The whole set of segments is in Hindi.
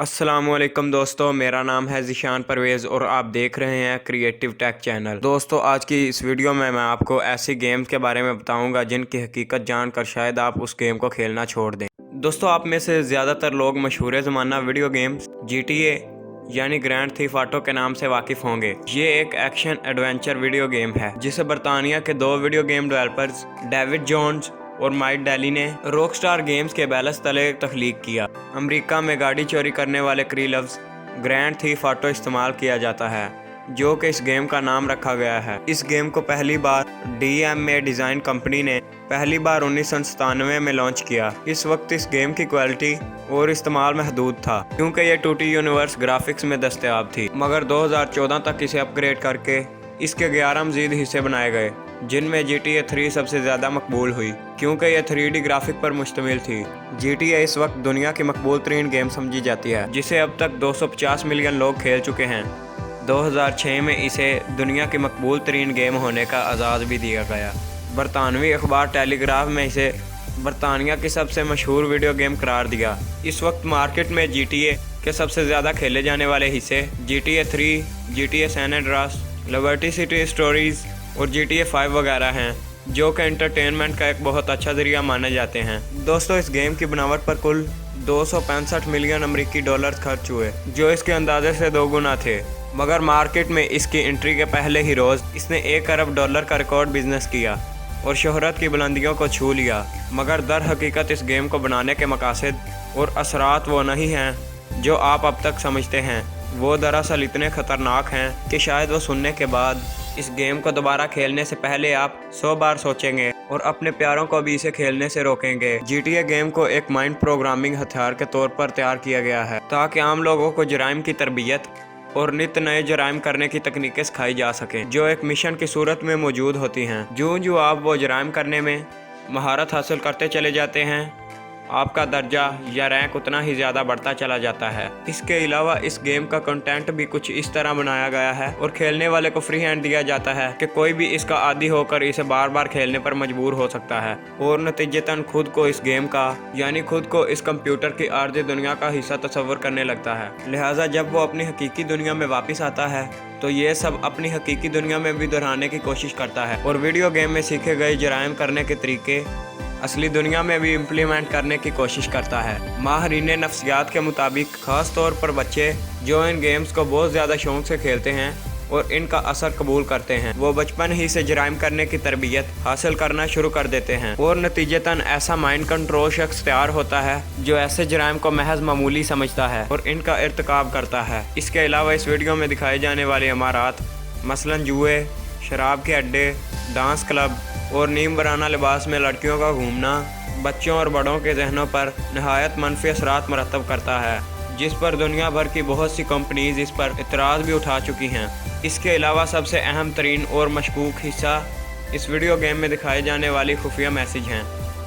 अस्सलामुअलैकुम दोस्तों, मेरा नाम है ज़िशान परवेज़ और आप देख रहे हैं क्रिएटिव टेक चैनल। दोस्तों, आज की इस वीडियो में मैं आपको ऐसी गेम्स के बारे में बताऊंगा जिनकी हकीकत जानकर शायद आप उस गेम को खेलना छोड़ दें। दोस्तों, आप में से ज़्यादातर लोग मशहूर ज़माना वीडियो गेम्स GTA यानी ग्रैंड थीफ ऑटो के नाम से वाकिफ़ होंगे। ये एक एक्शन एडवेंचर वीडियो गेम है जिसे बरतानिया के 2 video game developers David Jones और माइक डेली ने रॉकस्टार गेम्स के बैलेंस तले तख्लीक किया। अमेरिका में गाड़ी चोरी करने वाले क्री लफ्ज़ ग्रैंड थीफ ऑटो इस्तेमाल किया जाता है, जो कि इस गेम का नाम रखा गया है। इस गेम को पहली बार DMA डिज़ाइन कंपनी ने पहली बार 1997 में लॉन्च किया। इस वक्त इस गेम की क्वालिटी और इस्तेमाल महदूद था क्योंकि ये 2D यूनिवर्स ग्राफिक्स में दस्तयाब थी, मगर 2014 तक इसे अपग्रेड करके इसके 11 मज़ीद हिस्से बनाए गए, जिनमें GTA 3 सबसे ज़्यादा मकबूल हुई क्योंकि यह 3D ग्राफिक पर मुश्तमिल थी। GTA इस वक्त दुनिया की मकबूल तरीन गेम समझी जाती है, जिसे अब तक 250 मिलियन लोग खेल चुके हैं। 2006 में इसे दुनिया की मकबूल तरीन गेम होने का एजाज़ भी दिया गया। बरतानवी अखबार टेलीग्राफ में इसे बरतानिया की सबसे मशहूर वीडियो गेम करार दिया। इस वक्त मार्केट में GTA के सबसे ज़्यादा खेले जाने वाले हिस्से GTA 3, GTA San Andreas, Liberty City Stories और GTA 5 वगैरह हैं, जो कि एंटरटेनमेंट का एक बहुत अच्छा ज़रिया माने जाते हैं। दोस्तों, इस गेम की बनावट पर कुल 265 मिलियन अमेरिकी डॉलर खर्च हुए, जो इसके अंदाजे से 2 गुना थे, मगर मार्केट में इसकी एंट्री के पहले ही रोज़ इसने $1 अरब का रिकॉर्ड बिजनेस किया और शोहरत की बुलंदियों को छू लिया। मगर दर हकीकत इस गेम को बनाने के मकासद और असरात वो नहीं हैं जो आप अब तक समझते हैं। वो दरअसल इतने ख़तरनाक हैं कि शायद वो सुनने के बाद इस गेम को दोबारा खेलने से पहले आप 100 बार सोचेंगे और अपने प्यारों को भी इसे खेलने से रोकेंगे। GTA गेम को एक माइंड प्रोग्रामिंग हथियार के तौर पर तैयार किया गया है ताकि आम लोगों को जराइम की तरबियत और नित नए जराइम करने की तकनीकें सिखाई जा सकें, जो एक मिशन की सूरत में मौजूद होती हैं। जो आप वो जराइम करने में महारत हासिल करते चले जाते हैं, आपका दर्जा या रैंक उतना ही ज़्यादा बढ़ता चला जाता है। इसके अलावा इस गेम का कंटेंट भी कुछ इस तरह बनाया गया है और खेलने वाले को फ्री हैंड दिया जाता है कि कोई भी इसका आदी होकर इसे बार बार खेलने पर मजबूर हो सकता है और नतीजतन खुद को इस गेम का यानी खुद को इस कंप्यूटर की आर्जी दुनिया का हिस्सा तस्वर करने लगता है। लिहाजा जब वो अपनी हकीकी दुनिया में वापस आता है तो ये सब अपनी हकीकी दुनिया में भी दोहराने की कोशिश करता है और वीडियो गेम में सीखे गए जराइम करने के तरीके असली दुनिया में भी इम्प्लीमेंट करने की कोशिश करता है। माहिरीन नफ्सियात के मुताबिक ख़ास तौर पर बच्चे जो इन गेम्स को बहुत ज़्यादा शौक से खेलते हैं और इनका असर कबूल करते हैं, वो बचपन ही से जराइम करने की तरबियत हासिल करना शुरू कर देते हैं और नतीजतन ऐसा माइंड कंट्रोल शख्स तैयार होता है जो ऐसे जराइम को महज मामूली समझता है और इनका इर्तिकाब करता है। इसके अलावा इस वीडियो में दिखाए जाने वाले इमारात मसलन जुए, शराब के अड्डे, डांस क्लब और नीम बराना लिबास में लड़कियों का घूमना बच्चों और बड़ों के जहनों पर नहायत मनफी असरात मरतब करता है, जिस पर दुनिया भर की बहुत सी कंपनीज इस पर इतराज़ भी उठा चुकी हैं। इसके अलावा सबसे अहम तरीन और मशकूक हिस्सा इस वीडियो गेम में दिखाए जाने वाली खुफिया मैसेज हैं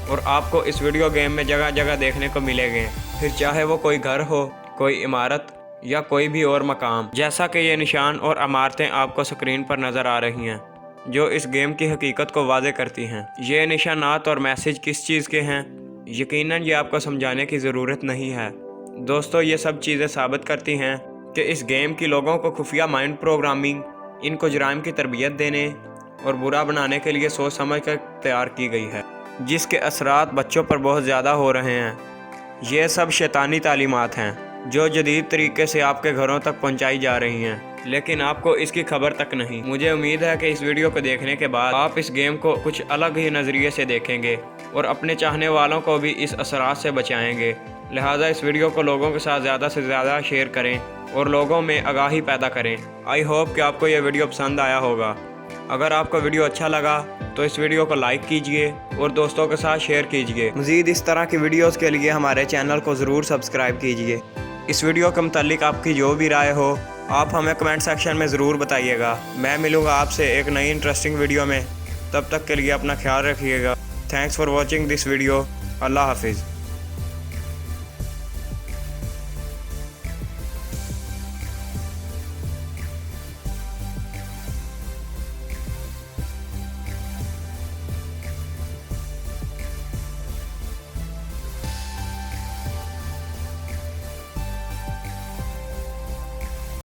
और आपको इस वीडियो गेम में जगह जगह देखने को मिलेंगे, फिर चाहे वो कोई घर हो, कोई इमारत या कोई भी और मकाम। जैसा कि ये निशान और इमारतें आपको स्क्रीन पर नज़र आ रही हैं, जो इस गेम की हकीकत को वाज़े करती हैं। ये निशानात और मैसेज किस चीज़ के हैं, यकीनन ये आपको समझाने की ज़रूरत नहीं है। दोस्तों, ये सब चीज़ें साबित करती हैं कि इस गेम की लोगों को खुफिया माइंड प्रोग्रामिंग इनको जराइम की तरबियत देने और बुरा बनाने के लिए सोच समझ कर तैयार की गई है, जिसके असरात बच्चों पर बहुत ज़्यादा हो रहे हैं। ये सब शैतानी तालीमात हैं जो जदीद तरीके से आपके घरों तक पहुँचाई जा रही हैं, लेकिन आपको इसकी खबर तक नहीं। मुझे उम्मीद है कि इस वीडियो को देखने के बाद आप इस गेम को कुछ अलग ही नज़रिए से देखेंगे और अपने चाहने वालों को भी इस असरात से बचाएंगे। लिहाजा इस वीडियो को लोगों के साथ ज़्यादा से ज़्यादा शेयर करें और लोगों में आगाही पैदा करें। आई होप कि आपको यह वीडियो पसंद आया होगा। अगर आपको वीडियो अच्छा लगा तो इस वीडियो को लाइक कीजिए और दोस्तों के साथ शेयर कीजिए। मज़ीद इस तरह की वीडियोज़ के लिए हमारे चैनल को ज़रूर सब्सक्राइब कीजिए। इस वीडियो के मुतालिक आपकी जो भी राय हो आप हमें कमेंट सेक्शन में ज़रूर बताइएगा। मैं मिलूँगा आपसे एक नई इंटरेस्टिंग वीडियो में। तब तक के लिए अपना ख्याल रखिएगा। Thanks for watching this video. अल्लाह हाफिज़।